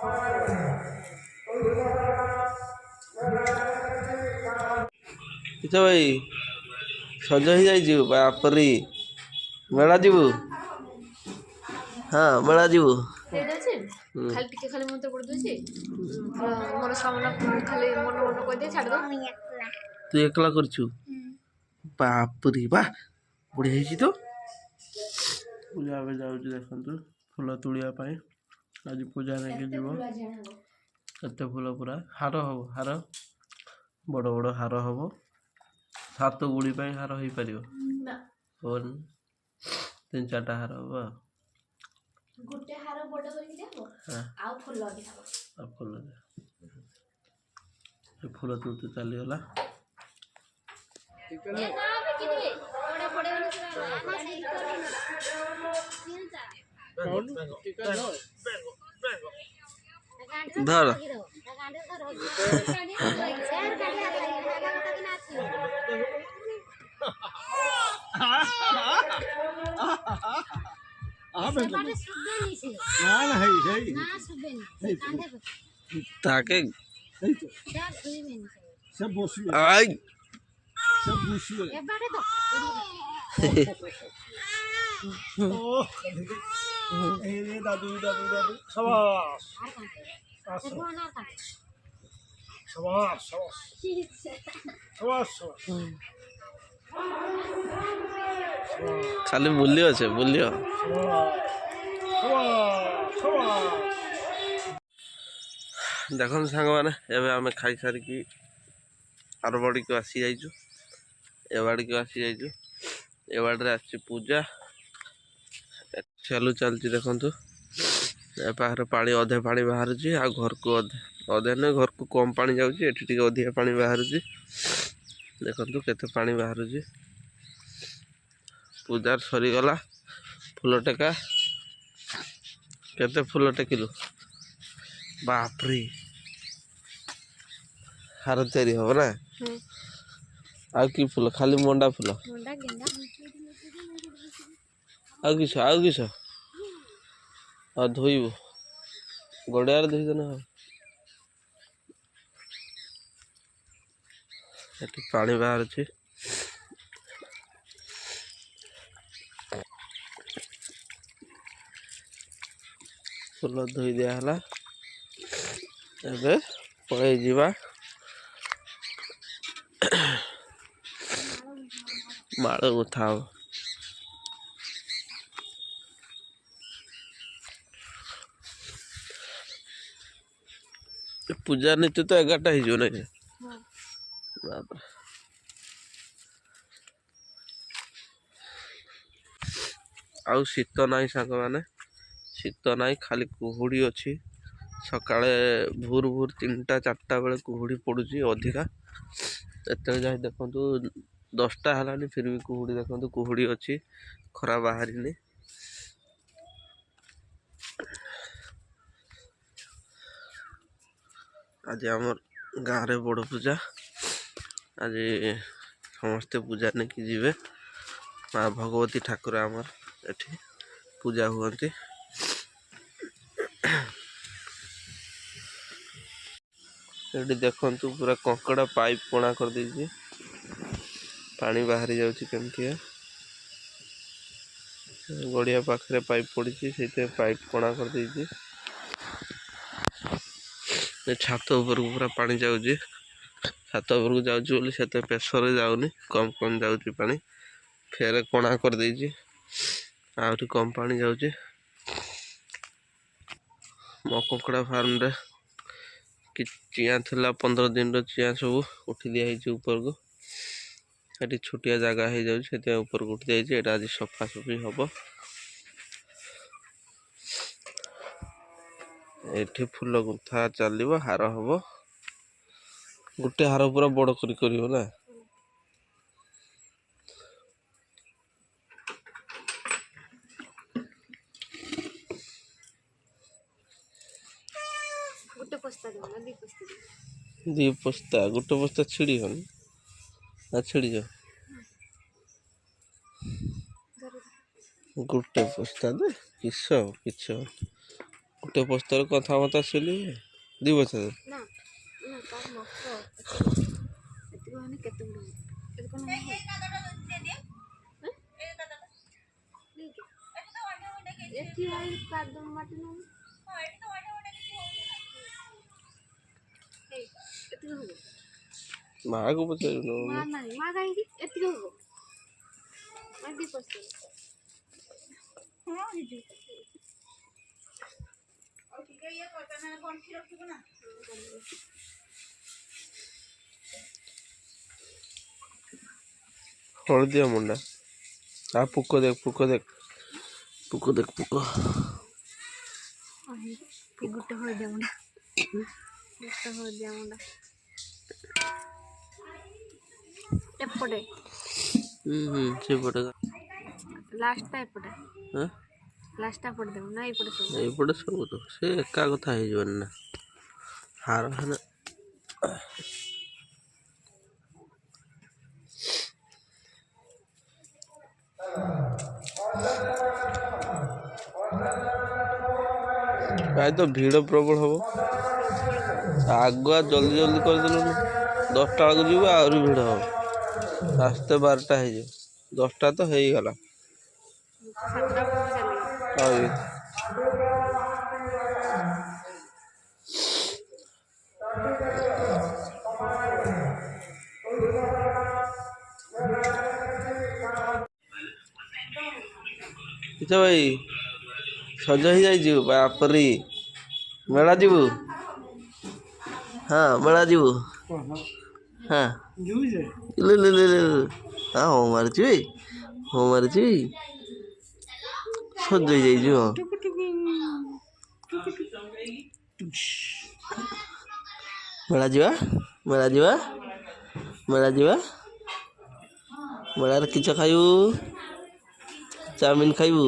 किछ भाई सज ही जाइजु बापरी मेला जीवु हाँ मेला जीवु खाली टिके खाली मुते पड़ दोछि मोर सामना खाली मन मन कह दे छाड़ दो तू एकला करछु बापरी बा बुढ़ी है तो पूजा में जाऊँ देखु फूल तुलिया आज पूजा नहीं जीव केते फूल पूरा हार हम हार बड़ बड़ हार हम सात गुड़ी हार हो पार तीन चार्टा हार हम गोटे हार बड़ करके देबो आ फूल देबो आ फूल तुलते चली गला धर ताके सब आई सब दादू दादू दादू शाबाश शाबाश शाबाश खाली बुलियो छे बुलियो देखो सांग मैंने एवं आम खाई सारिकी आर बाड़ी को आसी जाइचु ए बाड़ी को आसी जाइचु ए बाड़ी आसी पूजा चालू चलती देखु पाखे पानी अधे पानी बाहर आ घर को अधे अधे नहीं घर को कम पानी जाऊँगी एटी अधिका पानी बाहर देखु केते पानी बाहर पूजार सरीगला फूल टेका केते फूल टेकिलु बापरी हार तैयारी हम ना आ कि फूल खाली मंडा फूल आउ किस आ धोइबु गड़ियार धोई देना पानी बाहर फूल धोई दियाला एबे पड़े जीवा माड़ गुथा पूजा नीति तो 11टा हो नहीं आउ शीत नाई सांग मैंने शीत नाई खाली कुहुड़ी अच्छी सकाळे भोर भोर 3टा 4टा बेले कुहुड़ी पड़ुची अधिका एत जाए देखु 10टा है फिर भी कुहुड़ी देखु कुहुड़ी अच्छी खरा बाहरी आज आम गाँव रे बड़ पूजा आज समस्ते पूजा नहीं कि जीवे माँ भगवती ठाकुर आमर एठी पूजा हुअन्ति एठी देखंतु पूरा कंकड़ा पाइप कोणा कर दीजिए पानी बाहरी जाउछि केमती गड़िया पाखरे पाइप पड़ी से पाइप कोणा कर दीजिए छात ऊपर पूरा पानी जाऊँगी छात ऊपर को जाऊँगी से प्रेसर जाऊनी कम कम जाऊँगी पानी फेर कोणा कर दीजिए आहरी कम पानी जाऊँगी मो कुकुड़ा फार्म रे कि चिया थिला 15 दिन चिया सब उठी दिखाई ऊपर को ये छोटिया जगह हो जाए ऊपर को उठी जाइए आज सफा सफी हम ये फूल गुंथा चलो हार हम गोटे हार पूरा बड़ कर ना दी पस्ता गोटे पस्ता छिड़ी हन ना छिड़ी जा गोटे पस्ता दे किस ଗୋଟେ ପୋସ୍ତର କଥାବାର୍ତ୍ତା ଶୁଣିଲି 2 ବର୍ଷ ନା ନା ତାର ମାତ୍ର ଏତିକି ମାନେ କେତେ ବଡ଼ ଏତେ କ'ଣ ଏଠି ଭାଇ କାଦମ ମାଟି ନୁହଁ ଏତିକି ହବ ମାଆକୁ ପଚାରିଲୁ ମା ନାହିଁ ମା କାହିଁକି ଏତିକି ହବ ମା 2% ହଁ ହେଇଯିବ ହଳଦିଆ ମୁଣ୍ଡା ପୋକ ଦେଖ ପୋକ ଦେଖ ପୋକ ଦେଖ ପୋକ ଗୋଟେ ହଳଦିଆ ମୁଣ୍ଡା ଗୋଟେ ହଳଦିଆ ମୁଣ୍ଡା ଏପଟେ ସେପଟେ ଲାଷ୍ଟଟା ଏପଟେ ଲାଷ୍ଟଟା ଏପଟେ ଦେବୁ ନା ଏପଟେ ସବୁ ଏପଟେ ସବୁ ତ ସେ ଏକା କଥା ହେଇଯିବନି ନା ହାର ହେଲେ ପ୍ରାୟ ତ ଭିଡ଼ ପ୍ରବଳ ହବ ଆଗୁଆ ଜଲ୍ଦି ଜଲ୍ଦି କରିଦେଲୁନି 10ଟା ବେଳକୁ ଯିବୁ ଆହୁରି ଭିଡ଼ ହବ ଆସ୍ତେ 12ଟା ହେଇଯିବ 10ଟା ତ ହେଇଗଲା ଆଉ ଭାଇ ସଜ ହେଇଯାଇଛୁ ବାପରି ମେଳା ଯିବୁ ହଁ ମେଳା ଯିବୁ ହଁ ହଁ ମାରୁଛି ହଁ ମାରୁଛି ସଜ ହେଇଯାଇଛୁ ମେଳା ଯିବା ମେଳା ଯିବା ମେଳା ଯିବା ମେଳାରେ କିସ ଖାଇବୁ ଚାଉମିନ ଖାଇବୁ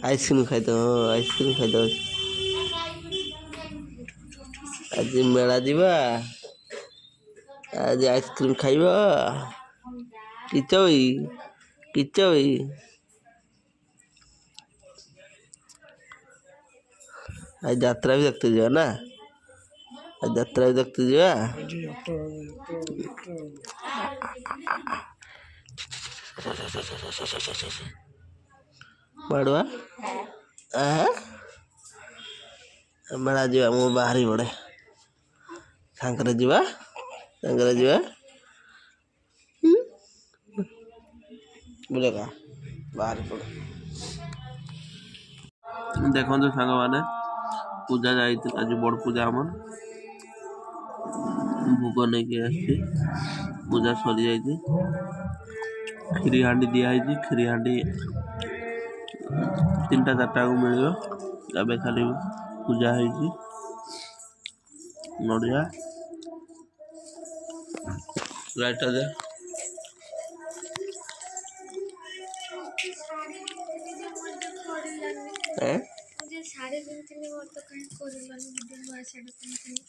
ଆଇସ୍କ୍ରିମ୍ ଖାଇଦେବ ଆଇସ୍କ୍ରିମ୍ ଖାଇଦେବ ଆଜି ମେଳା ଯିବା ଆଜି ଆଇସ୍କ୍ରିମ୍ ଖାଇବା କିସ ଆଜି ଯାତ୍ରା ବି ଦେଖତେ ଯିବା ନା ଆଜି ଯାତ୍ରା ବି ଦେଖତେ ଯିବା ବାଡ଼ୁଆ ମେଳା ଯିବା ମୁଁ ବାହାରି ପଡ଼େ ସାଙ୍ଗରେ ଯିବା ବୁଲେକା ବାହାରି ପଡ଼େ ଦେଖନ୍ତୁ ସାଙ୍ଗମାନେ ପୂଜା ଯାଇଥିଲା ଆଜି ବଡ଼ ପୂଜା ଆମର ଭୋଗ ନେଇକି ଆସିଛି ପୂଜା ସରିଯାଇଛି କ୍ଷୀରି ହାଣ୍ଡି ଦିଆହେଇଛି କ୍ଷୀରି ହାଣ୍ଡି 3ଟା 4ଟା ବେଳକୁ ମିଳିବ ଏବେ ଖାଲି ପୂଜା ହେଇଛି ନଡ଼ିଆ ଲାଇଟ୍ଟା ଦେ ଶାଢ଼ୀ ପିନ୍ଧିଥିଲି ମୋର ତ କାହିଁ କରିଲାନି ନୂଆ ଶାଢ଼ୀ ପିନ୍ଧିଥିଲି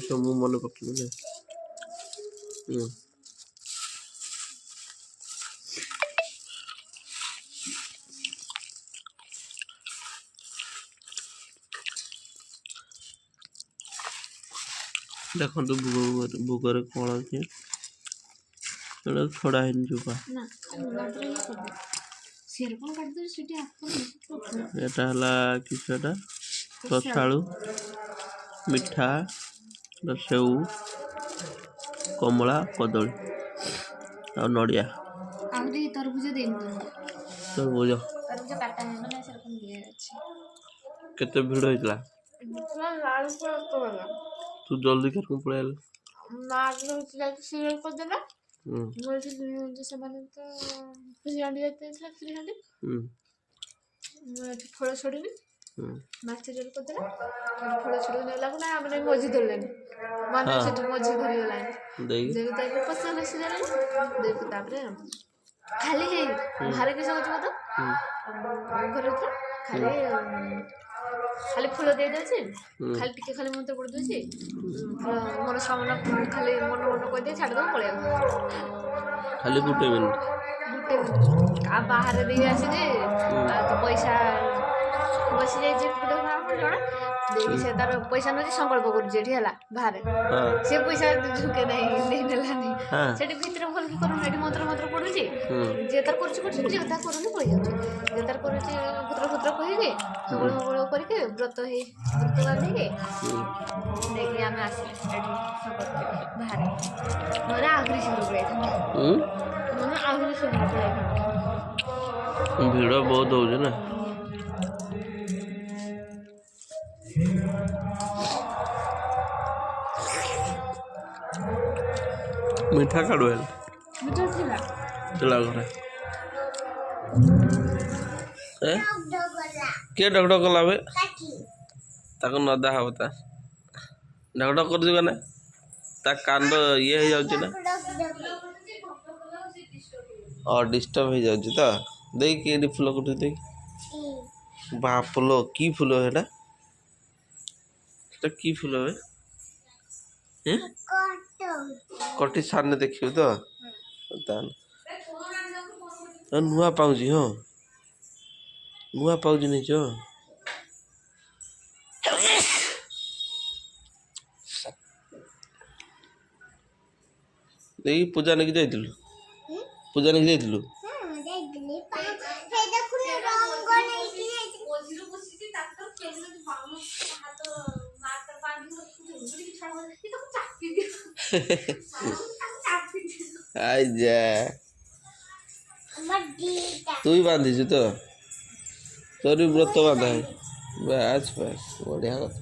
ସବୁ ମନେ ପକେଇଲେ ଦେଖନ୍ତୁ ଭୋଗରେ କ'ଣ ଅଛି ଏଇଟା ଛଡ଼ା ହେଇନି ଚୋପା ଏଟା ହେଲା କିଛଟା କଖାଳୁ ମିଠା ସେଉ କମଳା କଦଳୀ ଆଉ ନଡ଼ିଆ ତରଭୁଜ କେତେ ଭିଡ଼ ହେଇଥିଲା ତୁ ଜଲ୍ଦି କେତେ ପଳେଇ ସେମାନେ ତ କ୍ଷୀରି ହାଣ୍ଡି ଯାଇଥିଲା କ୍ଷୀରି ହାଣ୍ଡି ମୁଁ ଏଠି ଫଳ ଛଡ଼ିନି ମାଛ ଜୋର କରିଦେଲା ଫଳ ଛଡ଼ିକି ନେଲାକୁ ନା ମାନେ ମଝି ଧରିଲେନି ମାନେ ସେଠି ମଝି ଧରିଗଲାଣି ଦେଇକି ତାପରେ ପଶିଗଲେ ସିଝାରେ ଦେଇକି ତାପରେ ଖାଲି ହେଇ ଭାରି କିସ ହଉଛି ମତେ ଘରେ ଖାଲି ଫୁଲ ଦେଇଦେଉଛି ଖାଲି ଟିକେ ଖାଲି ମନ୍ତ୍ର ପଡ଼ି ଦେଉଛି ମୋର ସାମନା ଖାଲି ମନ କହିଦେଇ ଛାଡ଼ିଦେବ ପଳେଇବ ଖାଲି 1 ମିନିଟ୍ ଗୋଟେ ବାହାରେ ଦେଇ ଆସିଛି ତ ପଇସା ବସି ଯାଇଛି ଗୋଟେ ଜଣେ ଦେଇକି ସେ ତାର ପଇସା ନେଉଛି ସଂକଳ୍ପ କରୁଛି ଏଠି ହେଲା ବାହାରେ ସେ ପଇସା ଝୁକେ ନାହିଁ ନେଇ ନେଲାନି ସେଠି ଭିତରେ ଭଲକି କରୁନି ଏଠି ମନ୍ତ୍ର ମନ୍ତ୍ର ପଡୁଛି ଯିଏ ତାର କରୁଛି କରୁଛି ଯିଏ ତାର କରୁନି ପଳେଇ ଯାଉଛି ଯିଏ ତାର କରୁଛି ଭୂତ୍ର କହିକି ମଙ୍ଗଳ କରିକି ବ୍ରତ ବାନ୍ଧିକି ଦେଇକି ଆମେ ଆସିଲେ ଏଠି ବାହାରେ ନହେଲେ ଆହୁରି ଶୀଘ୍ର ପଳେଇଥାନ୍ତୁ ନହେଲେ ଆହୁରି ଶୀଘ୍ର ପଳେଇଥାନ୍ତୁ ଭିଡ଼ ବହୁତ ହଉଛି ନା ମିଠା କାଢୁ ହେଲେ ଥିଲା ଘରେ କିଏ ଡକଡକ କଲା ବେ ତାକୁ ନଦା ହବ ତା ଡକଡକ କରୁଛୁ ନା ତା କାଣ୍ଡ ଇଏ ହେଇଯାଉଛି ନା ଡିଷ୍ଟର୍ବ ହେଇଯାଉଛି ତ ଦେଇକି ଏଠି ଫୁଲ କୁଟି ଦେଇ ବାପଲ କି ଫୁଲ ସେଟା ସେଟା କି ଫୁଲ ବେ କଟି ସାରନେ ଦେଖିବୁ ତ ତାହେଲେ ନୂଆ ପାଉଁଜି ହଁ ନୂଆ ପାଉଁଜି ନେଇଛ ଦେଇ ପୂଜା ନେଇକି ଯାଇଥିଲୁ ପୂଜା ନେଇକି ଯାଇଥିଲୁ ତୁ ବି ବାନ୍ଧିଛୁ ତ ତୋର ବି ବ୍ରତ ବାନ୍ଧା ହେ ବାସ୍ ବାସ୍ ବଢିଆ କଥା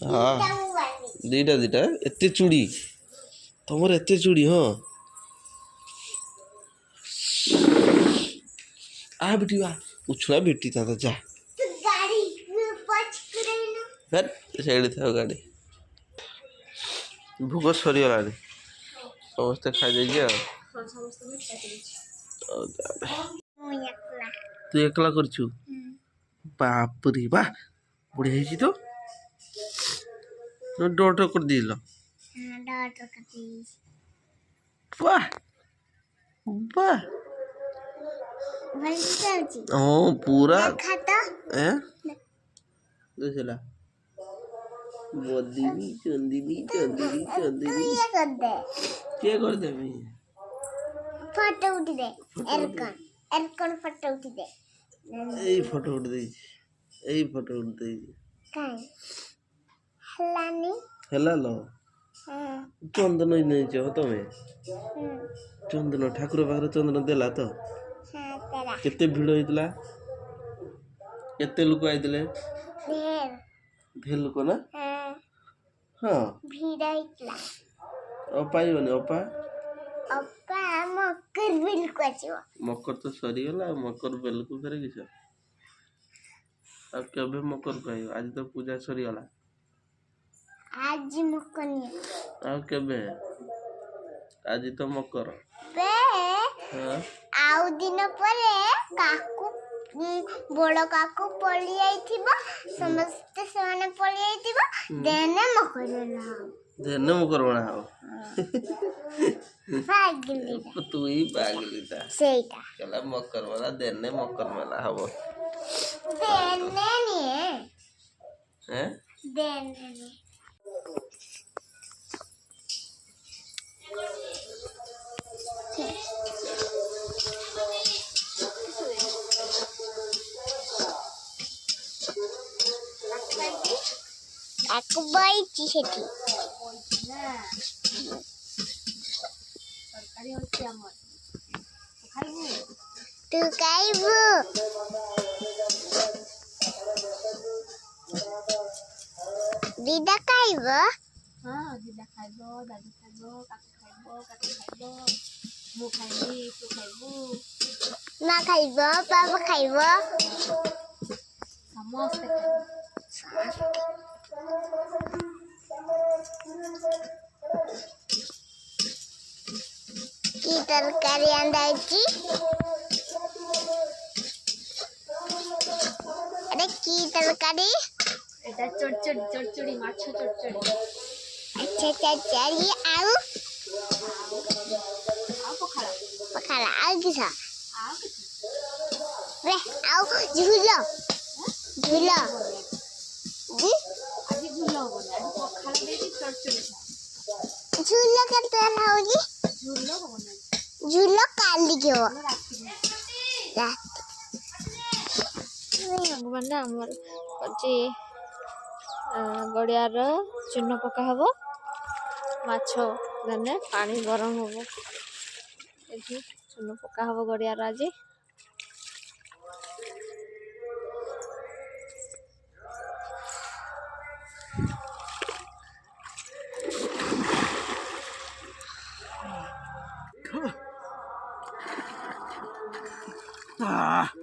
ହଁ ଦିଟା ଦିଟା ଏତେ ଚୁଡ଼ି ତମର ଏତେ ଚୁଡ଼ି ହଁ बेटी आ उछला बेटी था जा ସେଇଠି ଥାଉ ଗାଡ଼ି ଭୋଗ ସରିଗଲାଣି ସମସ୍ତେ ଖାଇଦେଇଛି ଆଉ ତୁ ଏକଲା କରିଛୁ ବାପରି ବା ବଢିଆ ହେଇଛି ତ ଡଟ କରିଦେଇଲ ବାହ ବାହ पूरा देखला बदिनी चंदिनी चंदिनी चंदिनी क्या कर दे मैं फोटो उठ दे एरकन फोटो उठ दे ए फोटो उठ दे काई हलानी हला लो चंदन नहीं छ तमे चंदन ठाकुर पाखरे चंदन देला तो केते भिड़ होइतला केते लोक आइतले ढेर लोक ना हाँ भिड़ होइतला अपा आइबने अपा मकर बेल को आछो मकर तो सरी गला मकर बेल को फेरे किछ अब केबे मकर कहयो आज तो पूजा सरी गला आज मकर नहीं अब केबे आज तो मकर बे आउ दिन परे काकू बड़ काकू पड़ी आइथिबो समस्त सेमाने पड़ी आइथिबो देने मकर बना हो पागली तू ही पागली था सेटा चला मकर वाला देने मकर वाला हबो देने नहीं हैं देने नहीं aku baiki সেটি তরকারি হচ্ছে আমার খাইবো তুই খাইবো দিদা খাইবো হ্যাঁ দিদা খাইবো দাদু খাইবো কাকু খাইবো মু খাইবি তু খাইবো মা খাইবো বাবা খাইবো ସମସ୍ତେ ଖାଇবো কি তরকারি আন্দাইছি আরে কি তরকারি এটা চড়চড়ি মাছ চড়চড়ি আচ্ছা চাচারি আউ ଆଉ ଖାଲା ଆଉ କିସ ଆଉ କିଛି ରେ ଆଉ ଝୁଲ ଝୁଲ ଜି ଆଜି ଝୁଲ ହବନି ଆଜି ପଖାଳ ଦେଇକି ଚଡ଼ଚଡ଼ି ଝୁଲ କେତେ ହଉଛି ଝୁଲ ହବନି ଝୁଲ କାଲିକି ହବ ସାଙ୍ଗମାନେ ଆମର ହଉଛି ଗଡ଼ିଆର ଚୂନ ପକା ହବ ମାଛ ମାନେ ପାଣି ଗରମ ହବ ଏଠି ଚୂନ ପକା ହବ ଗଡ଼ିଆର ଆଜି Ah.